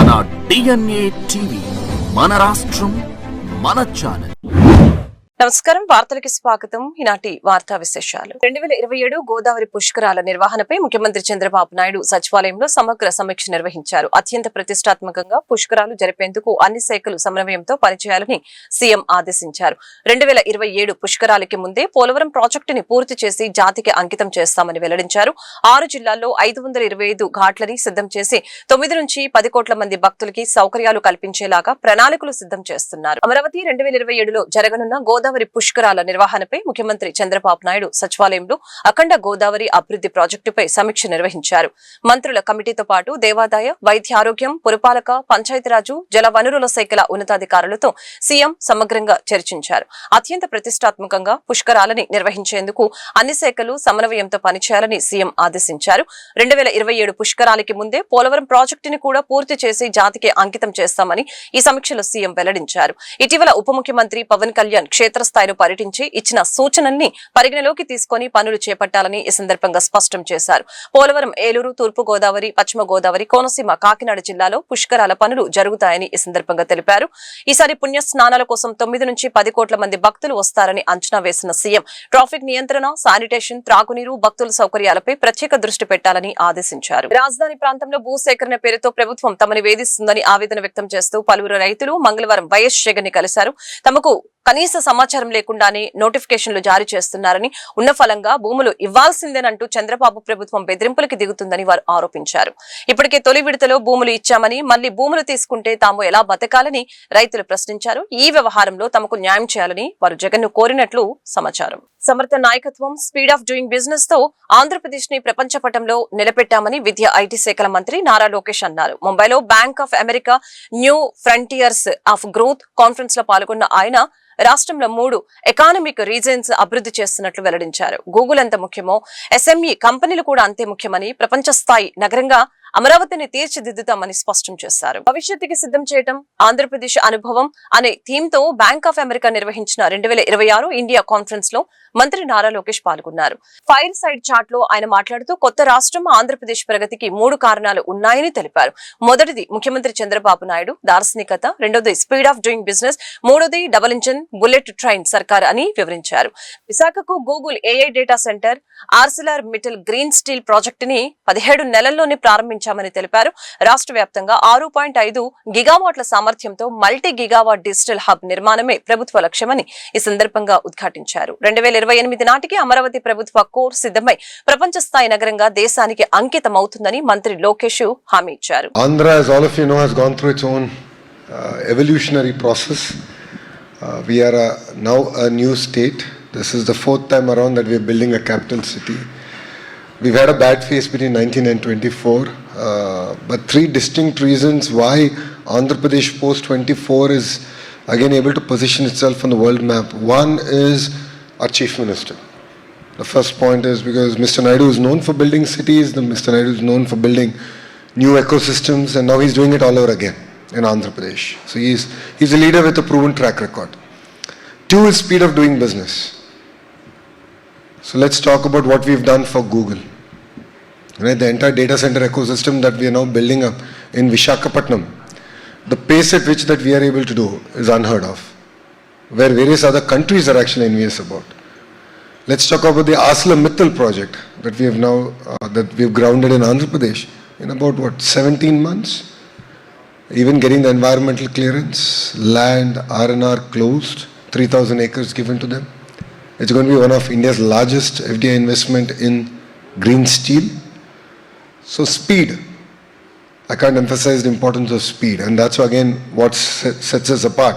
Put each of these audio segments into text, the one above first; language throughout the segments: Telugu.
మన DNA టీవీ, మన రాష్ట్రం, మన ఛానల్. నమస్కారం, వార్తలకి స్వాగతం. ఈనాటి వార్తా విశేషాలు. 2027 గోదావరి పుష్కరాల నిర్వహణపై ముఖ్యమంత్రి చంద్రబాబు నాయుడు సచివాలయంలో సమగ్ర సమీక్ష నిర్వహించారు. అత్యంత ప్రతిష్టాత్మకంగా పుష్కరాలు జరిపేందుకు అన్ని శాఖలు సమన్వయంతో పనిచేయాలని సీఎం ఆదేశించారు. 2027 పుష్కరాలకి ముందే పోలవరం ప్రాజెక్టుని పూర్తి చేసి జాతికి అంకితం చేస్తామని వెల్లడించారు. 6 జిల్లాల్లో 525 ఘాట్లని సిద్ధం చేసి 9 నుంచి 10 కోట్ల మంది భక్తులకి సౌకర్యాలు కల్పించేలాగా ప్రణాళికలు సిద్ధం చేస్తున్నారు. అమరావతి 2027లో జరగనున్న గోదావరి పుష్కరాల నిర్వహణపై ముఖ్యమంత్రి చంద్రబాబు నాయుడు సచివాలయంలో అఖండ గోదావరి అభివృద్ధి ప్రాజెక్టుపై సమీక్ష నిర్వహించారు. మంత్రుల కమిటీతో పాటు దేవాదాయ, వైద్యారోగ్యం, పురపాలక, పంచాయతీరాజు, జల వనరుల శాఖల ఉన్నతాధికారులతో సీఎం సమగ్రంగా చర్చించారు. అత్యంత ప్రతిష్టాత్మకంగా పుష్కరాలని నిర్వహించేందుకు అన్ని శాఖలు సమన్వయంతో పనిచేయాలని సీఎం ఆదేశించారు. 2027 పుష్కరాలకి ముందే పోలవరం ప్రాజెక్టుని కూడా పూర్తి చేసి జాతికి అంకితం చేస్తామని ఈ సమీక్షలో సీఎం వెల్లడించారు. ఇటీవల ఉప ముఖ్యమంత్రి పవన్ కళ్యాణ్ క్షేత్రస్థాయిలో పర్యటించి ఇచ్చిన సూచనల్ని పరిగణలోకి తీసుకుని పనులు చేపట్టాలని ఈ సందర్భంగా స్పష్టం చేశారు. పోలవరం, ఏలూరు, తూర్పు గోదావరి, పశ్చిమ గోదావరి, కోనసీమ, కాకినాడ జిల్లాలో పుష్కరాల పనులు జరుగుతాయని ఈ సందర్భంగా తెలిపారు. ఈసారి పుణ్య స్నానాల కోసం 9 నుంచి 10 కోట్ల మంది భక్తులు వస్తారని అంచనా వేసిన సీఎం ట్రాఫిక్ నియంత్రణ, శానిటేషన్, త్రాగునీరు, భక్తుల సౌకర్యాలపై ప్రత్యేక దృష్టి పెట్టాలని ఆదేశించారు. రాజధాని ప్రాంతంలో భూసేకరణ పేరుతో ప్రభుత్వం తమని వేధిస్తుందని ఆవేదన వ్యక్తం చేస్తూ పలువురు రైతులు మంగళవారం వైఎస్ జగన్ ని కలిశారు. తమకు కనీస సమాచారం లేకుండానే నోటిఫికేషన్లు జారీ చేస్తున్నారని, ఉన్న ఫలంగా భూములు ఇవ్వాల్సిందేనంటూ చంద్రబాబు ప్రభుత్వం బెదిరింపులకి దిగుతుందని వారు ఆరోపించారు. ఇప్పటికే తొలి విడతలో భూములు ఇచ్చామని మళ్లీ భూములు తీసుకుంటే తాము ఎలా బతకాలని రైతులు ప్రశ్నించారు. ఈ వ్యవహారంలో తమకు న్యాయం చేయాలని వారు జగన్ ను కోరినట్లు సమాచారం. సమర్థ నాయకత్వం, స్పీడ్ ఆఫ్ డూయింగ్ బిజినెస్ తో ఆంధ్రప్రదేశ్ ని ప్రపంచ పటంలో నిలబెట్టామని విద్యా, ఐటీ శాఖల మంత్రి నారా లోకేష్ అన్నారు. ముంబైలో bank of America new frontiers of growth conference లో పాల్గొన్న ఆయన రాష్ట్రంలో 3 ఎకానమిక్ రీజన్స్ అభివృద్ధి చేస్తున్నట్లు వెల్లడించారు. గూగుల్ ఎంత ముఖ్యమో ఎస్ఎంఈ కంపెనీలు కూడా అంతే ముఖ్యమని, ప్రపంచ స్థాయి నగరంగా అమరావతిని తీర్చిదిద్దుతామని స్పష్టం చేశారు. భవిష్యత్తుకి సిద్ధం చేయడం, ఆంధ్రప్రదేశ్ అనుభవం అనే థీమ్ తో బ్యాంక్ ఆఫ్ అమెరికా నిర్వహించిన 2026 ఇండియా కాన్ఫరెన్స్ లో మంత్రి నారా లోకేష్ పాల్గొన్నారు. ఫైర్ సైడ్ చాట్ లో ఆయన మాట్లాడుతూ కొత్త రాష్ట్రం ఆంధ్రప్రదేశ్ ప్రగతికి 3 కారణాలు ఉన్నాయని తెలిపారు. మొదటిది ముఖ్యమంత్రి చంద్రబాబు నాయుడు దార్శనికత, రెండోది స్పీడ్ ఆఫ్ డూయింగ్ బిజినెస్, మూడోది డబుల్ ఇంజిన్ బుల్లెట్ ట్రైన్ సర్కార్ అని వివరించారు. విశాఖకు Google AI data centre, Arcelor Mittal green steel project ని 17 నెలల్లోనే ప్రారంభించామని తెలిపారు. రాష్ట్ర వ్యాప్తంగా 6.5 గిగావాట్ల సామర్థ్యంతో మల్టీ గిగావాట్ డిజిటల్ హబ్ నిర్మాణమే ప్రభుత్వ లక్ష్యమని ఈ సందర్భంగా ఉద్ఘాటించారు. 2028 నాటికి అమరావతి ప్రభుత్వ కోర్ సిద్ధమై ప్రపంచ స్థాయి నగరంగా దేశానికి అంకితమవుతుందని మంత్రి లోకేష్ హామీ ఇచ్చారు. Andhra, as all of you know, has gone through its own evolutionary process. We are now a new state. This is the 4th time around that we are building a capital city. We've had a bad phase between 19 and 24, but 3 distinct reasons why Andhra Pradesh post 24 is again able to position itself on the world map. One is our Chief Minister. The first point is because Mr. Naidu is known for building cities, Mr. Naidu is known for building new ecosystems, and now he's doing it all over again in Andhra Pradesh. So he's a leader with a proven track record. 2 is speed of doing business. So let's talk about what we've done for Google. Right, the entire data center ecosystem that we are now building up in Visakhapatnam, the pace at which that we are able to do is unheard of, where various other countries are actually envious about. Let's talk about the ArcelorMittal project that we have now that we've grounded in Andhra Pradesh in about 17 months. Even getting the environmental clearance, land, R&R closed, 3,000 acres given to them. It's going to be one of India's largest FDI investment in green steel. So speed, I can't emphasize the importance of speed, and that's again what sets us apart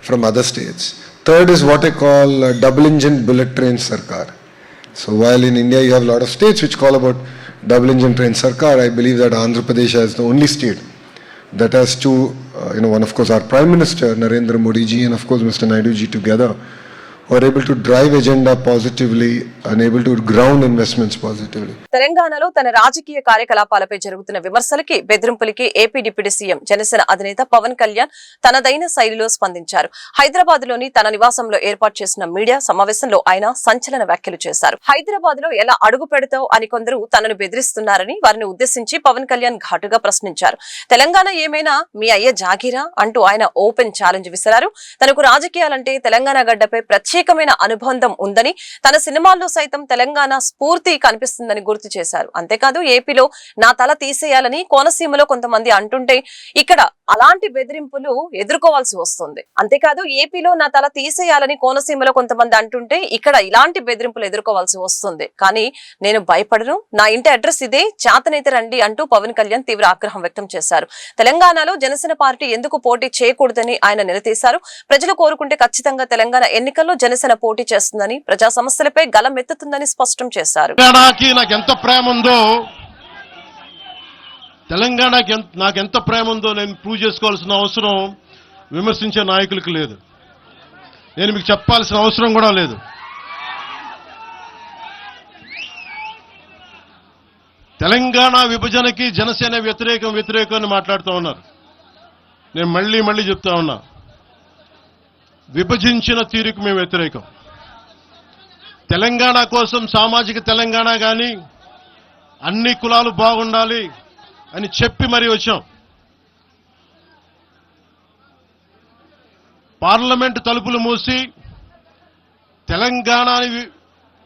from other states. Third is what I call double engine bullet train sarkar. So while in India you have a lot of states which call about double engine train sarkar, I believe that Andhra Pradesh is the only state that has two, one of course our Prime Minister Narendra Modi ji and of course Mr. Naidu ji together, who are able to drive agenda positively and able to ground investments positively. తెలంగాణలో తన రాజకీయ కార్యకలాపాలపై జరుగుతున్న విమర్శలకి బెదిరింపులకి ఏపీ డిప్యూటీ సీఎం జనసేన అధినేత పవన్ కళ్యాణ్ తనదైన శైలిలో స్పందించారు. హైదరాబాద్ లోని తన నివాసంలో ఏర్పాటు చేసిన మీడియా సమావేశంలో ఆయన సంచలన వ్యాఖ్యలు చేశారు. హైదరాబాద్ లో ఎలా అడుగు పెడతావు అని కొందరు తనను బెదిరిస్తున్నారని వారిని ఉద్దేశించి పవన్ కళ్యాణ్ ఘాటుగా ప్రశ్నించారు. తెలంగాణ ఏమైనా మీ అయ్య జాగీరా అంటూ ఆయన ఓపెన్ ఛాలెంజ్ విసిరారు. తనకు రాజకీయాలంటే తెలంగాణ గడ్డపై ప్రత్యేకమైన అనుబంధం ఉందని, తన సినిమాల్లో సైతం తెలంగాణ స్ఫూర్తి కనిపిస్తుందని గుర్తు చేశారు. అంతేకాదు ఏపీలో నా తల తీసేయాలని కోనసీమలో కొంతమంది అంటుంటే ఇక్కడ అలాంటి బెదిరింపులు ఎదుర్కోవాల్సి వస్తుంది. అంతేకాదు ఏపీలో నా తల తీసేయాలని కోనసీమలో కొంతమంది అంటుంటే ఇక్కడ ఇలాంటి బెదిరింపులు ఎదుర్కోవాల్సి వస్తుంది. కానీ నేను భయపడను, నా ఇంటి అడ్రస్ ఇదే, చేతనైతే రండి అంటూ పవన్ కళ్యాణ్ తీవ్ర ఆగ్రహం వ్యక్తం చేశారు. తెలంగాణలో జనసేన పార్టీ ఎందుకు పోటీ చేయకూడదని ఆయన నిలదీశారు. ప్రజలు కోరుకుంటే ఖచ్చితంగా తెలంగాణ ఎన్నికల్లో జనసేన పోటీ చేస్తుందని, ప్రజా సమస్యలపై గలం ఎత్తుతుందని స్పష్టం చేశారు. తెలంగాణకి నాకెంత ప్రేమ ఉందో నేను ప్రూవ్ చేసుకోవాల్సిన అవసరం విమర్శించే నాయకులకు లేదు. నేను మీకు చెప్పాల్సిన అవసరం కూడా లేదు. తెలంగాణ విభజనకి జనసేన వ్యతిరేకం అని మాట్లాడుతూ ఉన్నారు. నేను మళ్ళీ చెప్తా ఉన్నా, విభజించిన తీరుకు మేము వ్యతిరేకం. తెలంగాణ కోసం సామాజిక తెలంగాణ కానీ అన్ని కులాలు బాగుండాలి అని చెప్పి మరీ వచ్చాం. పార్లమెంటు తలుపులు మూసి తెలంగాణని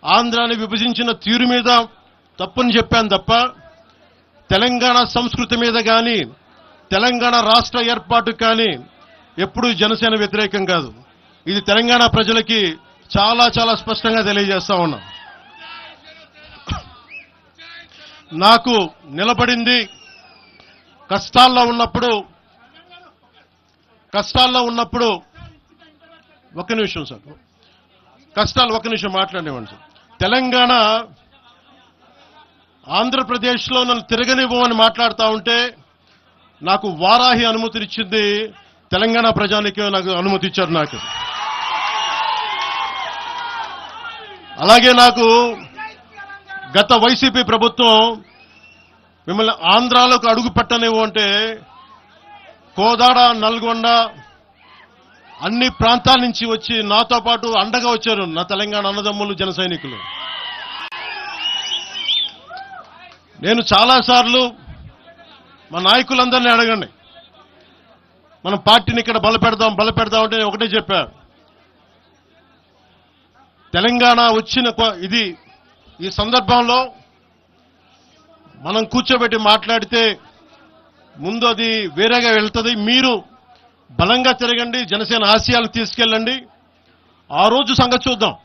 ఆంధ్రాని విభజించిన తీరు మీద తప్పుని చెప్పాను తప్ప తెలంగాణ సంస్కృతి మీద కానీ తెలంగాణ రాష్ట్ర ఏర్పాటు కానీ ఎప్పుడూ జనసేన వ్యతిరేకం కాదు. ఇది తెలంగాణ ప్రజలకి చాలా స్పష్టంగా తెలియజేస్తా ఉన్నాం. నాకు నిలబడింది కష్టాల్లో ఉన్నప్పుడు ఒక నిమిషం మాట్లాడేవాడి సార్. తెలంగాణ ఆంధ్రప్రదేశ్లో నన్ను తిరగనివ్వమని మాట్లాడుతూ ఉంటే నాకు వారాహి అనుమతినిచ్చింది తెలంగాణ ప్రజానికి, నాకు అనుమతి ఇచ్చారు. నాకు అలాగే నాకు గత వైసీపీ ప్రభుత్వం మిమ్మల్ని ఆంధ్రాలోకి అడుగు పెట్టనివ్వు అంటే కోదాడ, నల్గొండ అన్ని ప్రాంతాల నుంచి వచ్చి నాతో పాటు అండగా వచ్చారు నా తెలంగాణ అన్నదమ్ములు, జన సైనికులు. నేను చాలాసార్లు మా నాయకులందరినీ అడగండి, మనం పార్టీని ఇక్కడ బలపెడదాం అంటే ఒకటే చెప్పారు, తెలంగాణ వచ్చిన ఈ సందర్భంలో మనం కూర్చోబెట్టి మాట్లాడితే ముందు అది వేరేగా వెళ్తుంది. మీరు బలంగా తిరగండి, జనసేన ఆశయాలు తీసుకెళ్ళండి, ఆ రోజు సంగతి చూద్దాం,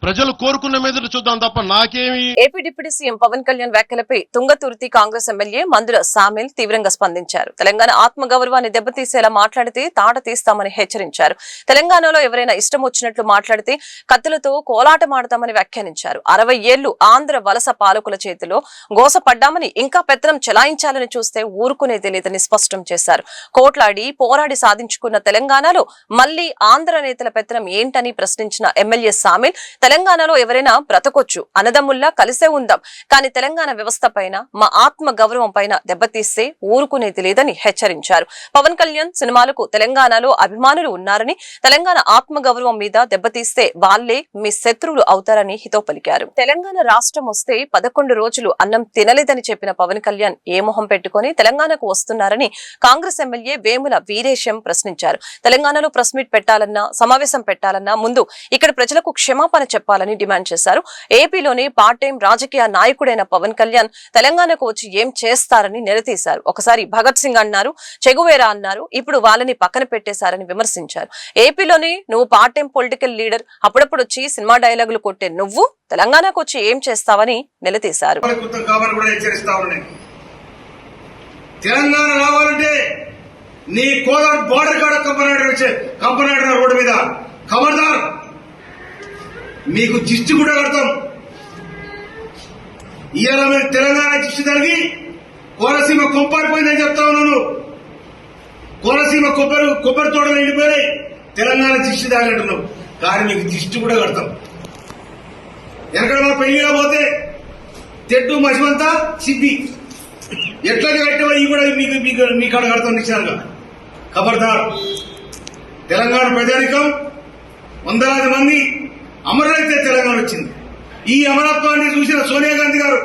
ప్రజలు కోరుకున్న మీద చూద్దాం తప్ప నాకేమి. AP deputy CM Pawan Kalyan వ్యాఖ్యలపై తుంగతుర్తి కాంగ్రెస్ ఎమ్మెల్యే మందుల సామిల్ తీవ్రంగా స్పందించారు. తెలంగాణ ఆత్మగౌరవాన్ని దెబ్బతీసేలా మాట్లాడితే తాట తీస్తామని హెచ్చరించారు. తెలంగాణలో ఎవరైనా ఇష్టం వచ్చినట్లు మాట్లాడితే కత్తులతో కోలాటమాడతామని వ్యాఖ్యానించారు. 60 ఏళ్లు ఆంధ్ర వలస పాలకుల చేతిలో గోసపడ్డామని, ఇంకా పెత్తనం చెలాయించాలని చూస్తే ఊరుకునేది లేదని స్పష్టం చేశారు. కోట్లాడి పోరాడి సాధించుకున్న తెలంగాణలో మళ్లీ ఆంధ్ర నేతల పెత్తనం ఏంటని ప్రశ్నించిన ఎమ్మెల్యే సామిల్, తెలంగాణలో ఎవరైనా బ్రతకొచ్చు, అన్నదమ్ముల్లా కలిసే ఉందాం, కానీ తెలంగాణ వ్యవస్థ పైన, మా ఆత్మ గౌరవం పైన దెబ్బతీస్తే ఊరుకునేది లేదని హెచ్చరించారు. పవన్ కళ్యాణ్ సినిమాలకు తెలంగాణలో అభిమానులు ఉన్నారని, తెలంగాణ ఆత్మ గౌరవం మీద దెబ్బతీస్తే వాళ్లే మీ శత్రువులు అవుతారని హితో పలికారు. తెలంగాణ రాష్ట్రం వస్తే 11 రోజులు అన్నం తినలేదని చెప్పిన పవన్ కళ్యాణ్ ఏ మొహం పెట్టుకుని తెలంగాణకు వస్తున్నారని కాంగ్రెస్ ఎమ్మెల్యే వేముల వీరేశం ప్రశ్నించారు. తెలంగాణలో ప్రెస్ మీట్ పెట్టాలన్నా, సమావేశం పెట్టాలన్నా ముందు ఇక్కడ ప్రజలకు క్షమాపణ చెప్పాలని డిమాండ్ చేశారు. ఏపీలోని పార్ట్ టైం రాజకీయ నాయకుడైన పవన్ కళ్యాణ్ తెలంగాణకు వచ్చి ఏం చేస్తారని నిలదీశారు. ఒకసారి భగత్ సింగ్ అన్నారు, చెగువేరా అన్నారు, ఇప్పుడు వాళ్ళని పక్కన పెట్టేశారని విమర్శించారు. ఏపీలోని నువ్వు పార్ట్ టైం పొలిటికల్ లీడర్, అప్పుడప్పుడు వచ్చి సినిమా డైలాగులు కొట్టే నువ్వు తెలంగాణకు వచ్చి ఏం చేస్తావని నిలదీశారు. తెలంగాణ రావాలంటే నీ కోదాడు బోర్డర్ కాడ కంపనాడు రోడ్డు మీద ఖబర్దార్, మీకు దిష్టి కూడా కడతాం. ఇవాళ మీరు తెలంగాణ దిష్టి తగిలి కోనసీమ కొప్పారిపోయిందని చెప్తా ఉన్నాను. కోనసీమ కొబ్బరి తోటలు ఎండిపోయి తెలంగాణ దిష్టి తాగినట్టున్నావు. కానీ మీకు దిష్టి కూడా కడతాం. ఎక్కడ మా పెళ్లిగా పోతే తెడ్డు మసిమంతా సిద్ధి ఎట్లా కట్టావో ఇవి కూడా మీ కాడ కడతాం నిశ్చయంగా. ఖబర్దార్. తెలంగాణ ప్రజానికం వందలాది మంది అమరులైతే తెలంగాణ వచ్చింది. ఈ అమరత్వాన్ని చూసిన సోనియా గాంధీ గారు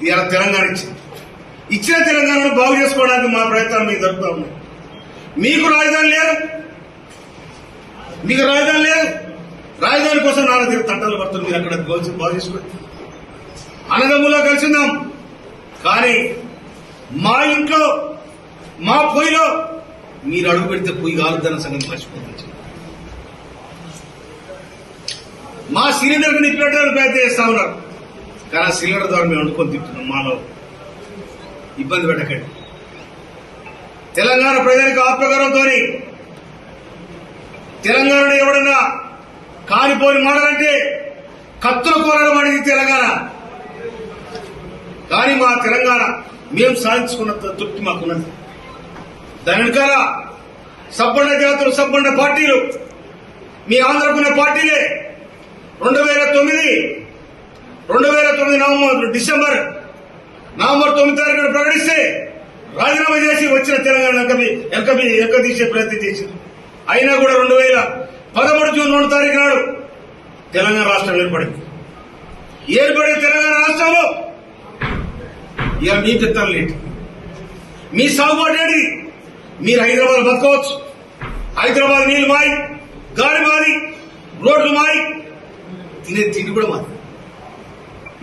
ఇలా తెలంగాణ ఇచ్చింది. ఇచ్చిన తెలంగాణను బాగు చేసుకోవడానికి మా ప్రయత్నాలు మీకు జరుగుతూ ఉన్నాయి. మీకు రాజధాని లేదు, రాజధాని కోసం నాలుగు తీరు తట్టాలు పడుతుంది. మీరు అక్కడ బాగు చేసుకోండి. అన్నదమ్ములో కలిసిందాం. కానీ మా ఇంట్లో మా పొయ్యిలో మీరు అడుగు పెడితే పొయ్యి కాలుద్దన్న సంగతి మర్చిపోవచ్చు. మా సిలిండర్కి నిప్పెట్టడానికి ప్రయత్నం చేస్తా ఉన్నారు. కానీ ఆ సిలిండర్ ద్వారా మేము వండుకొని తింటున్నాం. మాలో ఇబ్బంది పెట్టకండి. తెలంగాణ ప్రజలకు ఆత్మగౌరవంతో తెలంగాణలో ఎవడన్నా కానిపోని మాటలంటే కత్తుల కోరడం అనేది తెలంగాణ. కానీ మా తెలంగాణ మేము సాధించుకున్న తృప్తి మాకున్నది. దాని వెనుకాల సబ్బండ జాతులు, సబ్బండ పార్టీలు, మీ ఆంధ్రకున్న పార్టీలే 2009 డిసెంబర్ 9 తారీఖున ప్రకటిస్తే రాజీనామా చేసి వచ్చిన తెలంగాణ ఎక్కదీసే ప్రయత్నం చేసింది. అయినా కూడా 2013 జూన్ 2 తారీఖు నాడు తెలంగాణ రాష్ట్రం ఏర్పడింది. ఏర్పడిన తెలంగాణ రాష్ట్రంలో ఇక మీ పెత్తనం లేటి, మీ సాగుబాటు ఏంటి? మీరు హైదరాబాద్ బతకవచ్చు. హైదరాబాద్ నీళ్లు మాయి, గాలి మాది, రోడ్లు మాయి, తినే తిండి కూడా మాది.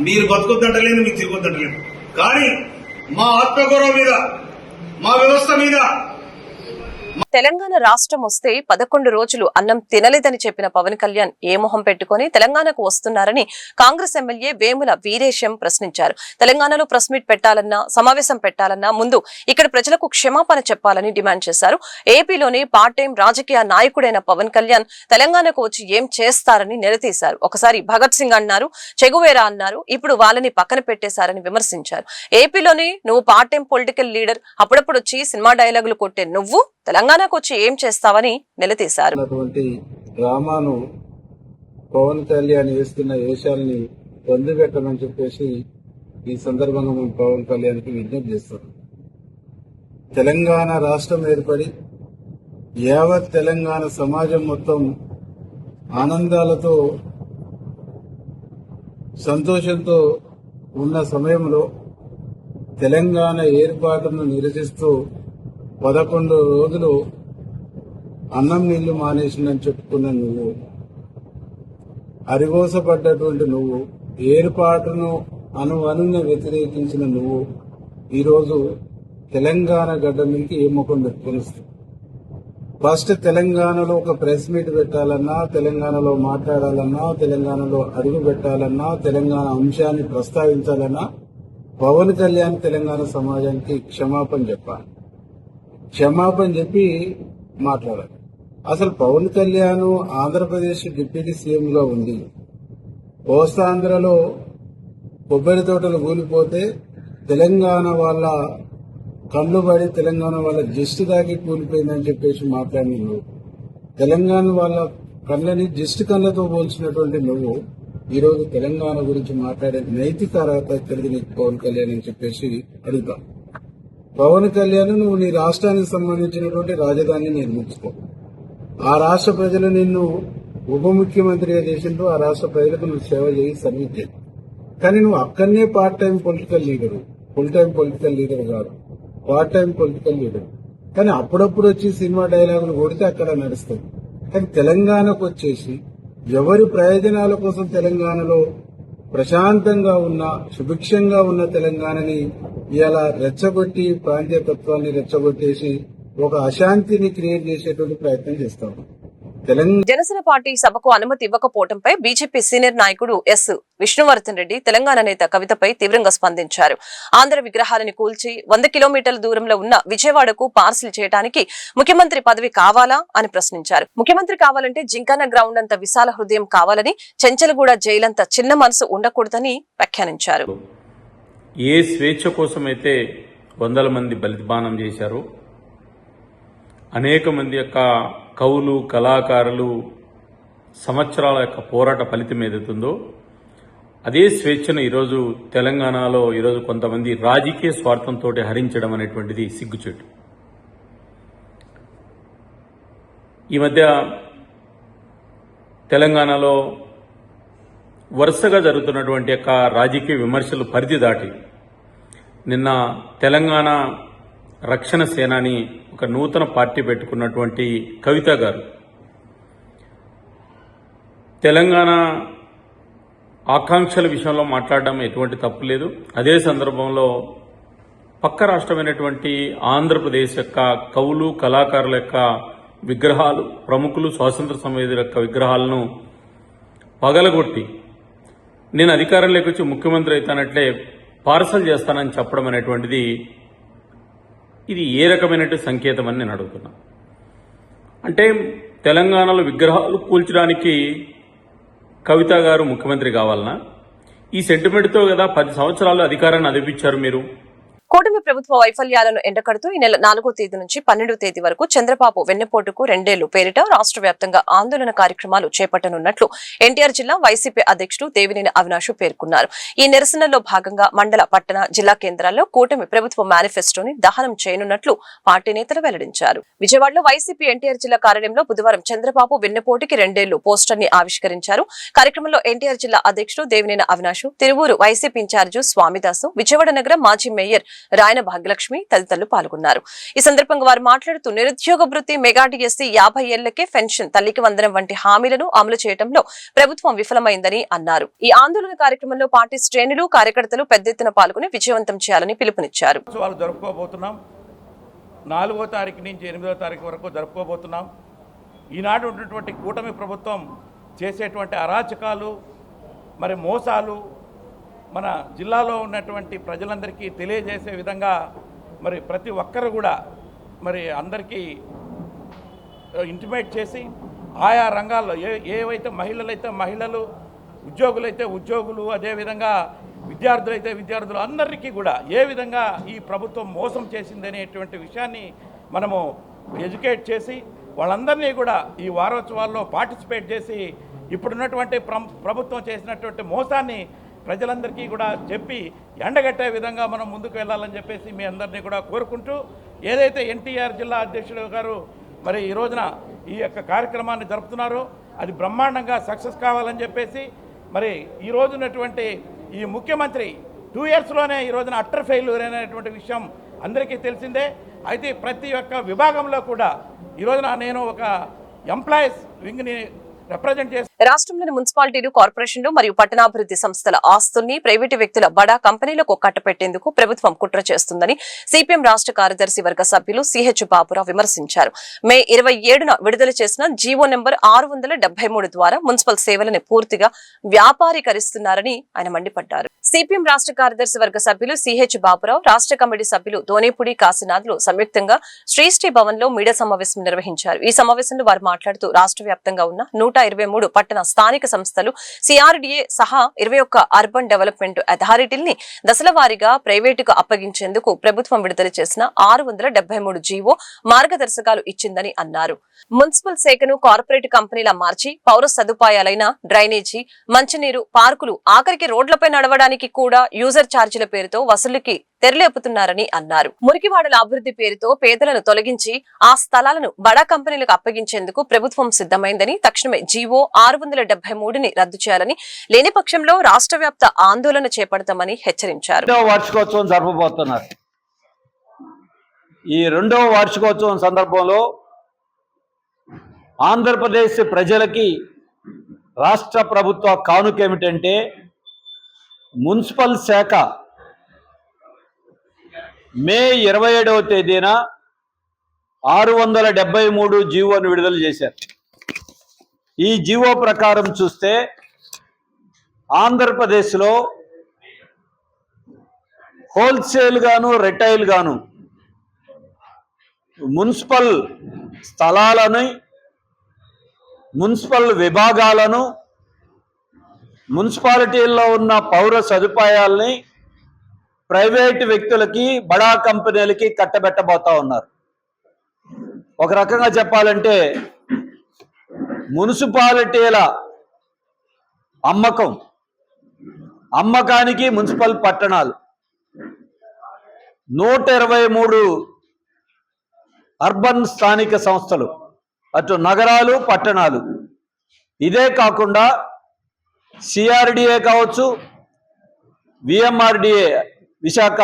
మీరు బతుకొద్దంటలేదు, మీకు తిరగొద్దంటలేదు. కానీ మా ఆత్మగౌరవం మీద, మా వ్యవస్థ మీద తెలంగాణ రాష్ట్రం వస్తే 11 రోజులు అన్నం తినలేదని చెప్పిన పవన్ కళ్యాణ్ ఏ మొహం పెట్టుకుని తెలంగాణకు వస్తున్నారని కాంగ్రెస్ ఎమ్మెల్యే వేముల వీరేశం ప్రశ్నించారు. తెలంగాణలో ప్రెస్ మీట్ పెట్టాలన్నా, సమావేశం పెట్టాలన్నా ముందు ఇక్కడ ప్రజలకు క్షమాపణ చెప్పాలని డిమాండ్ చేశారు. ఏపీలోని పార్ట్ టైం రాజకీయ నాయకుడైన పవన్ కళ్యాణ్ తెలంగాణకు వచ్చి ఏం చేస్తారని నిలదీశారు. ఒకసారి భగత్ సింగ్ అన్నారు, చెగువేరా అన్నారు, ఇప్పుడు వాళ్ళని పక్కన పెట్టేశారని విమర్శించారు. ఏపీలోని నువ్వు పార్ట్ టైం పొలిటికల్ లీడర్, అప్పుడప్పుడు వచ్చి సినిమా డైలాగులు కొట్టే నువ్వు తెలంగాణకు వచ్చి ఏం చేస్తావని నిలదీశారు. డ్రామాను పవన్ కళ్యాణ్ వేస్తున్న వేషాలని పొందుపెట్టమని చెప్పేసి ఈ సందర్భంగా మేము పవన్ కళ్యాణ్కి విజ్ఞప్తి చేస్తాం. తెలంగాణ రాష్ట్రం ఏర్పడి యావత్ తెలంగాణ సమాజం మొత్తం ఆనందాలతో సంతోషంతో ఉన్న సమయంలో తెలంగాణ ఏర్పాటును నిరసిస్తూ 11 రోజులు అన్నం నీళ్లు మానేసిందని చెప్పుకున్న నువ్వు, అరిగోసపడ్డటువంటి నువ్వు, ఏర్పాటును అనువనున్న వ్యతిరేకించిన నువ్వు ఈరోజు తెలంగాణ గడ్డ మీదకి ఏ ముఖం పెట్టుకుని వస్తావు? ఫస్ట్ తెలంగాణలో ఒక ప్రెస్ మీట్ పెట్టాలన్నా, తెలంగాణలో మాట్లాడాలన్నా, తెలంగాణలో అడుగు పెట్టాలన్నా, తెలంగాణ అంశాన్ని ప్రస్తావించాలన్నా పవన్ కళ్యాణ్ తెలంగాణ సమాజానికి క్షమాపణ చెప్పాలి. క్షమాపణ చెప్పి మాట్లాడాలి. అసలు పవన్ కళ్యాణ్ ఆంధ్రప్రదేశ్ డిప్యూటీ సీఎం గా ఉంది. కోస్తాంధ్రలో కొబ్బరి తోటలు కూలిపోతే తెలంగాణ వాళ్ళ కళ్ళు పడి తెలంగాణ వాళ్ళ దిష్టి దాకి కూలిపోయిందని చెప్పేసి మాట్లాడిన నువ్వు, తెలంగాణ వాళ్ళ కళ్ళని దిష్టి కళ్ళతో పోల్చినటువంటి నువ్వు ఈరోజు తెలంగాణ గురించి మాట్లాడే నైతిక అర్హత కలిగిన పవన్ కళ్యాణ్ అని చెప్పేసి అడుగుతాం. పవన్ కళ్యాణ్ నువ్వు నీ రాష్ట్రానికి సంబంధించినటువంటి రాజధానిని నిర్మించుకో. ఆ రాష్ట్ర ప్రజలు నిన్ను ఉప ముఖ్యమంత్రిగా చేసింటూ ఆ రాష్ట్ర ప్రజలకు నువ్వు సేవ చేసి సర్వీస్ చేయి. కానీ నువ్వు అక్కడనే part time political leader, full time political leader కాదు, పార్ట్ టైం పొలిటికల్ లీడర్. కానీ అప్పుడప్పుడు వచ్చి సినిమా డైలాగులు కొడితే అక్కడ నడుస్తుంది. కానీ తెలంగాణకు వచ్చేసి ఎవరి ప్రయోజనాల కోసం తెలంగాణలో ప్రశాంతంగా ఉన్న, సుభిక్షంగా ఉన్న తెలంగాణని ఇలా రెచ్చగొట్టి, ప్రాంతీయ తత్వాన్ని రెచ్చగొట్టేసి ఒక అశాంతిని క్రియేట్ చేసేటువంటి ప్రయత్నం చేస్తాం. జనసేన పార్టీ సభకు అనుమతి ఇవ్వకపోవడంపై బీజేపీ సీనియర్ నాయకుడు ఎస్ విష్ణువర్ధన్ రెడ్డి తెలంగాణ నేత కవితపై తీవ్రంగా స్పందించారు. ఆంధ్ర విగ్రహాలను కూల్చి 100 కిలోమీటర్ల దూరంలో ఉన్న విజయవాడకు పార్సిల్ చేయడానికి ముఖ్యమంత్రి పదవి కావాలా అని ప్రశ్నించారు. ముఖ్యమంత్రి కావాలంటే జింకానా గ్రౌండ్ అంత విశాల హృదయం కావాలని, చెంచల్గూడ జైలంత చిన్న మనసు ఉండకూడదని వ్యాఖ్యానించారు. ఏ స్వేచ్ఛ కోసమైతే వందల మంది బలిదానం చేశారో, అనేక మంది యొక్క కవులు కళాకారులు సంవత్సరాల యొక్క పోరాట ఫలితం ఏదైతుందో అదే స్వేచ్ఛను ఈరోజు తెలంగాణలో ఈరోజు కొంతమంది రాజకీయ స్వార్థంతో హరించడం అనేటువంటిది సిగ్గుచేటు. ఈ మధ్య తెలంగాణలో వరుసగా జరుగుతున్నటువంటి యొక్క రాజకీయ విమర్శలు పరిధి దాటి నిన్న తెలంగాణ రక్షణ సేనాని ఒక నూతన పార్టీ పెట్టుకున్నటువంటి కవిత గారు తెలంగాణ ఆకాంక్షల విషయంలో మాట్లాడడం ఎటువంటి తప్పు లేదు. అదే సందర్భంలో పక్క రాష్ట్రమైనటువంటి ఆంధ్రప్రదేశ్ యొక్క కవులు కళాకారుల యొక్క విగ్రహాలు, ప్రముఖులు, స్వాతంత్ర సమరయోధుల యొక్క విగ్రహాలను పగలగొట్టి నేను అధికారంలోకి వచ్చి ముఖ్యమంత్రి అవుతానట్లే పార్సల్ చేస్తానని చెప్పడం అనేటువంటిది ఇది ఏ రకమైనటువంటి సంకేతం అని నేను అడుగుతున్నా. అంటే తెలంగాణలో విగ్రహాలు కూల్చడానికి కవిత గారు ముఖ్యమంత్రి కావాలనా? ఈ సెంటిమెంట్తో కదా 10 సంవత్సరాలు అధికారాన్ని అదిపించారు మీరు. కూటమి ప్రభుత్వ వైఫల్యాలను ఎండకడుతూ ఈ నెల 4వ తేదీ నుంచి 12వ తేదీ వరకు చంద్రబాబు వెన్నెపోటుకు 2 ఏళ్లు పేరిట రాష్ట్ర వ్యాప్తంగా ఆందోళన కార్యక్రమాలు చేపట్టనున్నట్లు ఎన్టీఆర్ జిల్లా వైసీపీ అధ్యక్షుడు దేవినేని అవినాష్ పేర్కొన్నారు. ఈ నిరసనలో భాగంగా మండల, పట్టణ, జిల్లా కేంద్రాల్లో కూటమి ప్రభుత్వ మేనిఫెస్టోని దహనం చేయనున్నట్లు పార్టీ నేతలు వెల్లడించారు. విజయవాడలో వైసీపీ ఎన్టీఆర్ జిల్లా కార్యాలయంలో బుధవారం చంద్రబాబు వెన్నెపోటుకి 2 ఏళ్లు పోస్టర్ ని ఆవిష్కరించారు. కార్యక్రమంలో ఎన్టీఆర్ జిల్లా అధ్యక్షుడు దేవినేని అవినాష్, తిరువూరు వైసీపీ ఇన్ఛార్జి స్వామిదాసు, విజయవాడ నగర మాజీ మేయర్ రాయన భాగ్యలక్ష్మి తదితరులు పాల్గొన్నారు. ఈ సందర్భంగా వారు మాట్లాడుతూ నిరుద్యోగ భృతి, మెగా డిఎస్సీ, 50 ఏళ్లకే పెన్షన్, తల్లికి వందనం వంటి హామీలను అమలు చేయడంలో ప్రభుత్వం విఫలమైందని అన్నారు. ఈ ఆందోళన కార్యక్రమంలో పార్టీ శ్రేణులు, కార్యకర్తలు పెద్ద ఎత్తున పాల్గొని విజయవంతం చేయాలని పిలుపునిచ్చారు. 4వ తారీఖు నుంచి 8వ తారీఖు వరకు జరుపుకోబోతున్నాం. ఈనాడు ఉన్నటువంటి కూటమి ప్రభుత్వం చేసేటువంటి అరాచకాలు, మరి మోసాలు మన జిల్లాలో ఉన్నటువంటి ప్రజలందరికీ తెలియజేసే విధంగా మరి ప్రతి ఒక్కరు కూడా మరి అందరికీ ఇంటిమేట్ చేసి ఆయా రంగాల్లో ఏవైతే మహిళలైతే మహిళలు, ఉద్యోగులైతే ఉద్యోగులు, అదేవిధంగా విద్యార్థులైతే విద్యార్థులు అందరికీ కూడా ఏ విధంగా ఈ ప్రభుత్వం మోసం చేసిందనేటువంటి విషయాన్ని మనము ఎడ్యుకేట్ చేసి వాళ్ళందరినీ కూడా ఈ వారోత్సవాల్లో పార్టిసిపేట్ చేసి ఇప్పుడున్నటువంటి ప్రభుత్వం చేసినటువంటి మోసాన్ని ప్రజలందరికీ కూడా చెప్పి ఎండగట్టే విధంగా మనం ముందుకు వెళ్ళాలని చెప్పేసి మీ అందరినీ కూడా కోరుకుంటూ, ఏదైతే ఎన్టీఆర్ జిల్లా అధ్యక్షుడు గారు మరి ఈ రోజున ఈ యొక్క కార్యక్రమాన్ని జరుపుతున్నారో అది బ్రహ్మాండంగా సక్సెస్ కావాలని చెప్పేసి, మరి ఈ రోజున్నటువంటి ఈ ముఖ్యమంత్రి 2 ఇయర్స్లోనే ఈ రోజున అట్టర్ ఫెయిల్యూర్ అనేటువంటి విషయం అందరికీ తెలిసిందే. అయితే ప్రతి ఒక్క విభాగంలో కూడా ఈ రోజున నేను ఒక ఎంప్లాయీస్ వింగ్ని రిప్రజెంట్ చేసి రాష్ట్రంలోని మున్సిపాలిటీలు, కార్పొరేషన్లు మరియు పట్టణాభివృద్ధి సంస్థల ఆస్తుల్ని ప్రైవేటు వ్యక్తుల బడా కంపెనీలకు కట్టపెట్టేందుకు ప్రభుత్వం కుట్ర చేస్తుందని సిపిఎం రాష్ట్ర కార్యదర్శి వర్గ సభ్యులు సిహెచ్ బాపురావు విమర్శించారు. మే 27న విడుదల చేసిన జీవో నెంబర్ 673 ద్వారా మున్సిపల్ సేవలను పూర్తిగా వ్యాపారీకరిస్తున్నారని ఆయన మండిపడ్డారు. సిపిఎం రాష్ట్ర కార్యదర్శి వర్గ సభ్యులు సిహెచ్ బాపురావు, రాష్ట్ర కమిటీ సభ్యులు దోనేపూడి కాశీనాథ్లు సంయుక్తంగా శ్రీశ్రీ భవన్ లో మీడియా సమావేశం నిర్వహించారు. ఈ సమావేశంలో వారు మాట్లాడుతూ రాష్ట్ర వ్యాప్తంగా ఉన్న 123 పట్టణ స్థానిక సంస్థలు, సిఆర్డీఏ సహా 21 అర్బన్ డెవలప్మెంట్ అథారిటీల్ని దశల వారీగా ప్రైవేటుకు అప్పగించేందుకు ప్రభుత్వం విడుదల చేసిన 673 జీవో మార్గదర్శకాలు ఇచ్చిందని అన్నారు. మున్సిపల్ శాఖను కార్పొరేట్ కంపెనీలా మార్చి పౌర సదుపాయాలైన డ్రైనేజీ, మంచినీరు, పార్కులు, ఆఖరికి రోడ్లపై నడవడానికి కూడా యూజర్ ఛార్జీల పేరుతో వసూలుకి తెరలేపుతున్నారని అన్నారు. మురికివాడల అభివృద్ధి పేరుతో పేదలను తొలగించి ఆ స్థలాలను బడా కంపెనీలకు అప్పగించేందుకు ప్రభుత్వం సిద్ధమైందని, తక్షణమే జీవో 673ని రద్దు చేయాలని, లేని పక్షంలో రాష్ట్ర వ్యాప్త ఆందోళన చేపడతామని హెచ్చరించారు. వార్షికోత్సవం జరపబోతున్నారు. ఈ 2వ వార్షికోత్సవం సందర్భంలో ఆంధ్రప్రదేశ్ ప్రజలకి రాష్ట్ర ప్రభుత్వ కానుక ఏమిటంటే మున్సిపల్ శాఖ మే 27వ తేదీన 673 జీవోను విడుదల చేశారు. ఈ జీవో ప్రకారం చూస్తే ఆంధ్రప్రదేశ్లో హోల్సేల్ గాను రిటైల్ గాను మున్సిపల్ స్థలాలను, మున్సిపల్ విభాగాలను, మున్సిపాలిటీల్లో ఉన్న పౌర సదుపాయాలని ప్రైవేటు వ్యక్తులకి, బడా కంపెనీలకి కట్టబెట్టబోతా ఉన్నారు. ఒక రకంగా చెప్పాలంటే మున్సిపాలిటీల అమ్మకానికి మున్సిపల్ పట్టణాలు 123 అర్బన్ స్థానిక సంస్థలు, అటు నగరాలు పట్టణాలు. ఇదే కాకుండా సిఆర్డిఏ కావచ్చు, విఎంఆర్డిఏ విశాఖ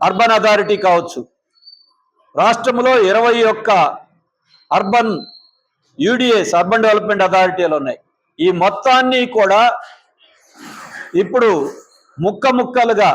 అర్బన్ అథారిటీ కావచ్చు, రాష్ట్రంలో 21 అర్బన్ యూడిఎస్ అర్బన్ డెవలప్మెంట్ అథారిటీలు ఉన్నాయి. ఈ మొత్తాన్ని కూడా ఇప్పుడు ముక్కలుగా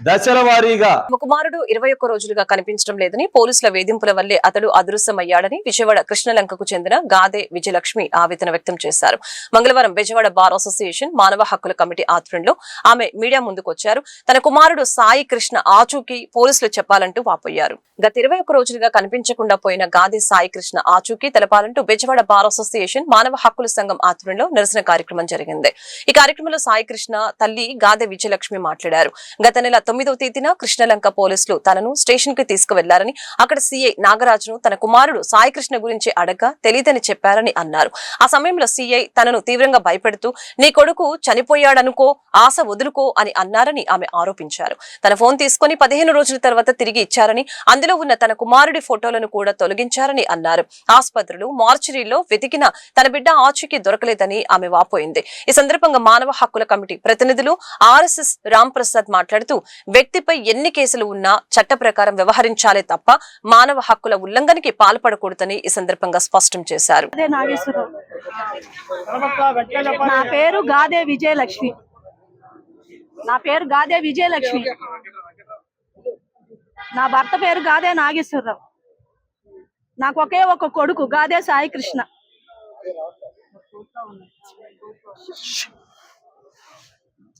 దశల వారీగా తమ కుమారుడు 21 రోజులుగా కనిపించడం లేదని, పోలీసుల వేధింపుల వల్లే అతడు అదృశ్యమయ్యాడని విజయవాడ కృష్ణలంకకు చెందిన గాదే విజయలక్ష్మి ఆవేదన వ్యక్తం చేశారు. మంగళవారం బెజవాడ బార్ అసోసియేషన్ మానవ హక్కుల కమిటీ ఆధ్వర్యంలో ఆమె మీడియా ముందుకొచ్చారు. తన కుమారుడు సాయి కృష్ణ ఆచూకీ పోలీసులు చెప్పాలంటూ వాపోయారు. గత 21 రోజులుగా కనిపించకుండా పోయిన గాదే సాయి కృష్ణ ఆచూకీ తెలపాలంటూ బెజవాడ బార్ అసోసియేషన్ మానవ హక్కుల సంఘం ఆధ్వర్యంలో నిరసన కార్యక్రమం జరిగింది. ఈ కార్యక్రమంలో సాయి కృష్ణ తల్లి గాదే విజయలక్ష్మి మాట్లాడారు. గత నెల 9వ తేదీన కృష్ణలంక పోలీసులు తనను స్టేషన్ కి తీసుకువెళ్లారని, అక్కడ సీఐ నాగరాజును తన కుమారుడు సాయి కృష్ణ గురించి అడగ్గా తెలియదని చెప్పారని అన్నారు. ఆ సమయంలో సీఐ తనను తీవ్రంగా భయపెడుతూ నీ కొడుకు చనిపోయాడనుకో, ఆశ వదులుకో అని అన్నారని ఆమె ఆరోపించారు. తన ఫోన్ తీసుకుని 15 రోజుల తర్వాత తిరిగి ఇచ్చారని, అందులో ఉన్న తన కుమారుడి ఫోటోలను కూడా తొలగించారని అన్నారు. ఆసుపత్రులు, మార్చురీల్లో వెతికిన తన బిడ్డ ఆచూకీ దొరకలేదని ఆమె వాపోయింది. ఈ సందర్భంగా మానవ హక్కుల కమిటీ ప్రతినిధులు ఆర్ఎస్ఎస్ రామ్ ప్రసాద్ మాట్లాడుతూ వ్యక్తిపై ఎన్ని కేసులు ఉన్నా చట్ట ప్రకారం వ్యవహరించాలే తప్ప మానవ హక్కుల ఉల్లంఘనకి పాల్పడకూడదని ఈ సందర్భంగా స్పష్టం చేశారు. నా పేరు గాదే విజయలక్ష్మి. నా భర్త పేరు గాదే నాగేశ్వరరావు. నాకు ఒకే ఒక కొడుకు గాదే సాయి కృష్ణ.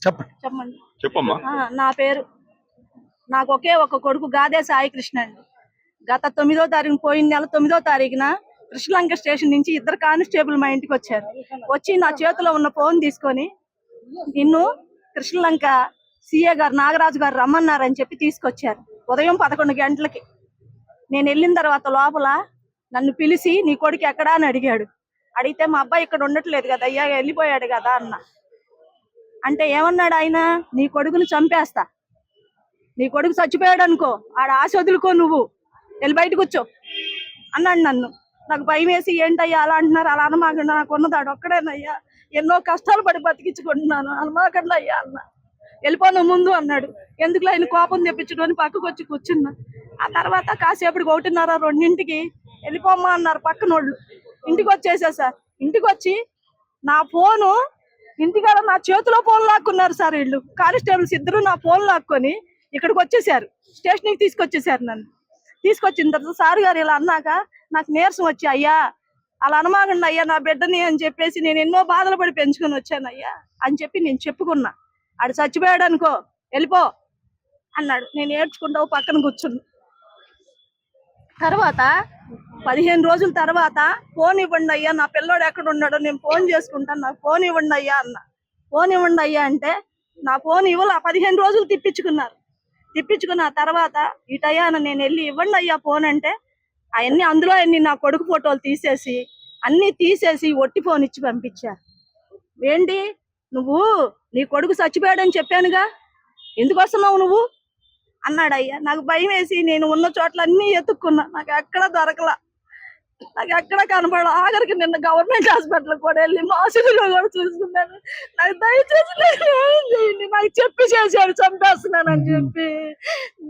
చెప్పండి. చెప్పమ్మా. నాకు ఒకే ఒక కొడుకు గాదే సాయి కృష్ణ అండి. గత 9వ తారీఖు, పోయిన నెల 9వ తారీఖున కృష్ణలంక స్టేషన్ నుంచి 2 కానిస్టేబుల్ మా ఇంటికి వచ్చారు. వచ్చి నా చేతిలో ఉన్న ఫోన్ తీసుకొని నిన్ను కృష్ణలంక సిఏ గారు నాగరాజు గారు రమ్మన్నారని చెప్పి తీసుకొచ్చారు. ఉదయం 11 గంటలకి. నేను వెళ్ళిన తర్వాత లోపల నన్ను పిలిచి నీ కొడుకు ఎక్కడా అని అడిగాడు. అడిగితే మా అబ్బాయి ఇక్కడ ఉండట్లేదు కదా అయ్యా, వెళ్ళిపోయాడు కదా అన్న. అంటే ఏమన్నాడు ఆయన, నీ కొడుకుని చంపేస్తా, నీ కొడుకు చచ్చిపోయాడు అనుకో, ఆడ ఆశ వదులుకో, నువ్వు వెళ్ళి బయటకు వచ్చో అన్నాడు నన్ను. నాకు భయం వేసి ఏంటయ్యా అలా అంటున్నారు, అలా అనమాకండి, నాకు ఉన్నదాడు ఒక్కడేనయ్యా, ఎన్నో కష్టాలు పడి బతికించుకుంటున్నాను, అనమాకండి అయ్యా అన్న. వెళ్ళిపోను ముందు అన్నాడు. ఎందుకులో ఆయన కోపం తెప్పించుకొని పక్కకు వచ్చి కూర్చున్నా. ఆ తర్వాత కాసేపటికి 1:30-2 వెళ్ళిపోమ్మా అన్నారు పక్కనోళ్ళు. ఇంటికి వచ్చేసా సార్. ఇంటికి వచ్చి నా ఫోను ఇంటికాడ నా చేతిలో ఫోన్ లాక్కున్నారు సార్. వీళ్ళు కానిస్టేబుల్స్ 2 నా ఫోన్ లాక్కొని ఇక్కడికి వచ్చేసారు. స్టేషన్కి తీసుకొచ్చేసారు. నన్ను తీసుకొచ్చిన తర్వాత సార్ గారు ఇలా అన్నాక నాకు నీరసం వచ్చి, అయ్యా అలా అనమాకండి అయ్యా నా బిడ్డని అని చెప్పేసి, నేను ఎన్నో బాధలు పడి పెంచుకొని వచ్చాను అయ్యా అని చెప్పి నేను చెప్పుకున్నా. ఆడు చచ్చిపోయాడు అనుకో, వెళ్ళిపో అన్నాడు. నేను ఏడ్చుకుంటా పక్కన కూర్చున్నా. తర్వాత 15 రోజుల తర్వాత ఫోన్ ఇవ్వండి అయ్యా, నా పిల్లోడు ఎక్కడ ఉన్నాడో నేను ఫోన్ చేసుకుంటాను, నాకు ఫోన్ ఇవ్వండి అయ్యా అన్న. ఫోన్ ఇవ్వండి అయ్యా అంటే నా ఫోన్ ఇవ్వాల. 15 రోజులు తిప్పించుకున్నారు. తిప్పించుకున్న తర్వాత ఇటయ్యాన నేను వెళ్ళి ఇవ్వండి అయ్యా ఫోన్ అంటే అవన్నీ అందులో అన్ని నా కొడుకు ఫోటోలు తీసేసి అన్ని తీసేసి ఒట్టి ఫోన్ ఇచ్చి పంపించారు. ఏంటి నువ్వు నీ కొడుకు చచ్చిపోయాడని చెప్పానుగా, ఎందుకు వస్తున్నావు నువ్వు అన్నాడు. అయ్యా నాకు భయం వేసి నేను ఉన్న చోట్లన్నీ ఎత్తుక్కున్నా, నాకు ఎక్కడ దొరకలా, నాకు ఎక్కడ కనపడ. ఆఖరికి నిన్న గవర్నమెంట్ హాస్పిటల్ కూడా వెళ్ళి మాసులుగా కూడా చూసుకున్నాను. నాకు దయచేసి చేయండి, నాకు చెప్పి చేశాడు చంపేస్తున్నానని చెప్పి.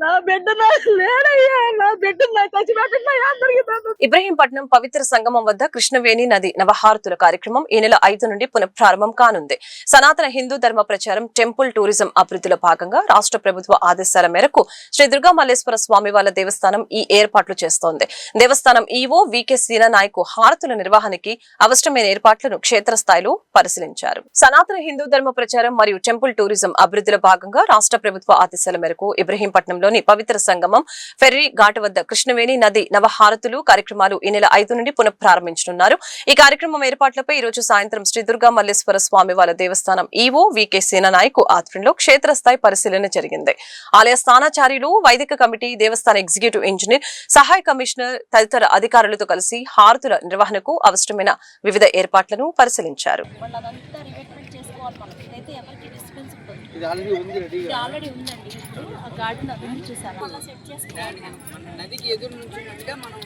నా బిడ్డ నాకు లేడయ్యా, నా బిడ్డ నాకు చచ్చిపెట్టండి అందరికీ. ఇబ్రహీంపట్నం పవిత్ర సంగమం వద్ద కృష్ణవేణి నది నవహారతుల కార్యక్రమం ఈ నెల 5 నుండి పునఃప్రారంభం కానుంది. సనాతన హిందూ ధర్మ ప్రచారం, టెంపుల్ టూరిజం అభివృద్ధిలో భాగంగా రాష్ట్ర ప్రభుత్వ ఆదేశాల మేరకు శ్రీ దుర్గా మల్లేశ్వర స్వామి వార్ల దేవస్థానం ఈ ఏర్పాట్లు చేస్తోంది. దేవస్థానం ఈవో వికే సీనానాయక్ హారతుల నిర్వహణకి అవసరమైన ఏర్పాట్లను క్షేత్రస్థాయిలో పరిశీలించారు. సనాతన హిందూ ధర్మ ప్రచారం మరియు టెంపుల్ టూరిజం అభివృద్ధిలో భాగంగా రాష్ట్ర ప్రభుత్వ ఆదేశాల మేరకు ఇబ్రహీంపట్నంలోని పవిత్ర సంగమం ఫెర్రీ ఘాట్ వద్ద కృష్ణవేణి నది నవహారతులు కార్యక్రమాలు ఈ నెల 5 నుండి పునఃప్రారంభించనున్నారు. ఈ కార్యక్రమం ఏర్పాట్లపై ఈ రోజు సాయంత్రం శ్రీ దుర్గా మల్లేశ్వర స్వామి వారి దేవస్థానం ఈవో వికే సీనానాయక్ ఆధ్వర్యంలో క్షేత్రస్థాయి పరిశీలన జరిగింది. ఆలయ స్థానాచార్యులు, వైదిక కమిటీ, దేవస్థాన ఎగ్జిక్యూటివ్ ఇంజనీర్, సహాయ కమిషనర్ తదితర అధికారులతో కలిసి హారతుల నిర్వహణకు అవసరమైన వివిధ ఏర్పాట్లను పరిశీలించారు. నదికి ఎదురు నుంచినట్టుగా మనం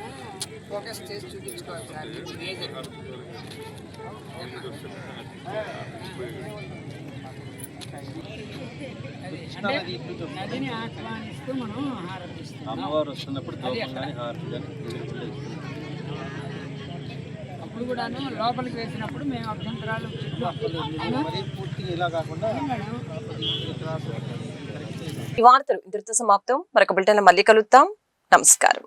ఫోకస్ చేసి చూపించుకోవాలి సార్. మేజర్ నదిని ఆహ్వానిస్తూ మనం హారతిస్తాం. అమ్మవారు వస్తున్నప్పుడు అప్పుడు కూడాను లోపలికి వేసినప్పుడు మేము అభ్యంతరాలు పూర్తిగా ఇలా కాకుండా ఈ వార్తలు ఇంతటితో సమాప్తం. మరొక బులెటిన్లో మళ్ళీ కలుద్దాం. నమస్కారం.